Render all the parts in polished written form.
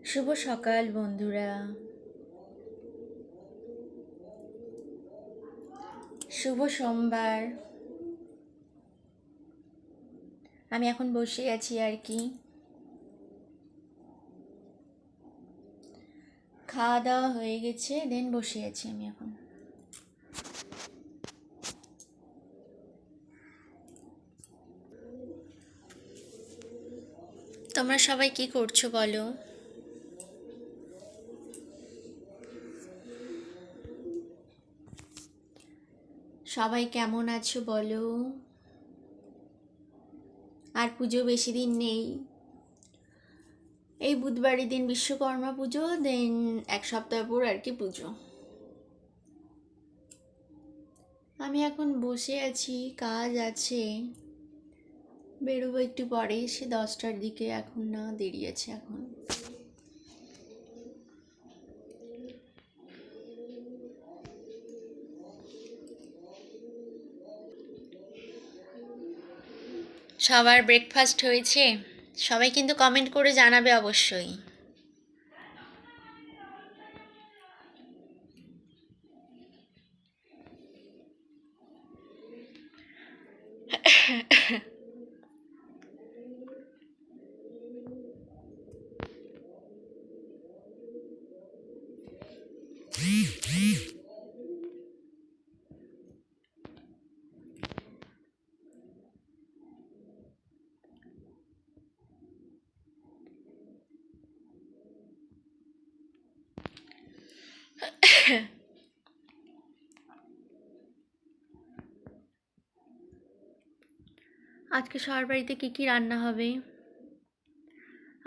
শুভ সকাল বন্ধুরা, শুভ সোমবার। আমি এখন বসে আছি আর কি, খাওয়া দাওয়া হয়ে গেছে, দেন বসে আছি আমি এখন। তোমরা সবাই কি করছো বলো? সবাই কেমন আছো বলো? আর পুজো বেশি দিন নেই, এই বুধবারের দিন বিশ্বকর্মা পুজো, দেন এক সপ্তাহ পর আর কি পুজো। আমি এখন বসে আছি, কাজ আছে, বেরোবো একটু পরে, সে 10টার দিকে, এখন না, দেরি আছে এখন। সবার ব্রেকফাস্ট হয়েছে? সবাই কিন্তু কমেন্ট করে জানাবে অবশ্যই। আজকে সবার বাড়িতে কি কি রান্না হবে?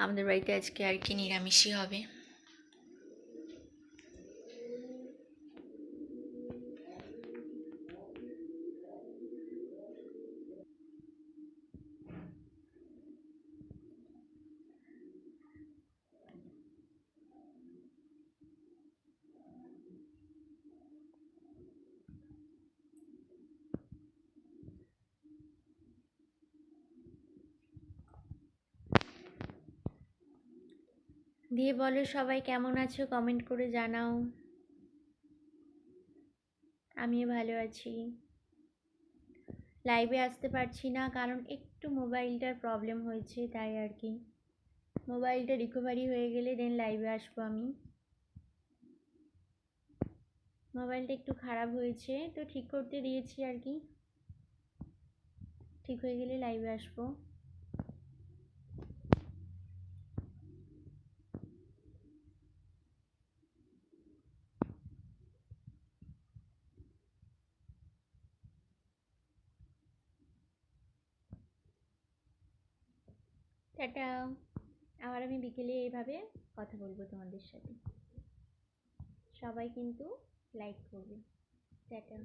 আমাদের বাড়িতে আজকে আর কি নিরামিষই হবে। দিয়ে বলো সবাই কেমন আছো, কমেন্ট করে জানাও। আমিও ভালো আছি। লাইভে আসতে পারছি না কারণ একটু মোবাইলটার প্রবলেম হয়েছে, তাই আর কি। মোবাইলটা রিকভারি হয়ে গেলে দেন লাইভে আসবো আমি। মোবাইলটা একটু খারাপ হয়েছে, তো ঠিক করতে দিয়েছি আর কি, ঠিক হয়ে গেলে লাইভে আসবো। টাটা। আবার আমি বিকেলে এইভাবে কথা বলবো তোমাদের সাথে। সবাই কিন্তু লাইক করবে। টাটা।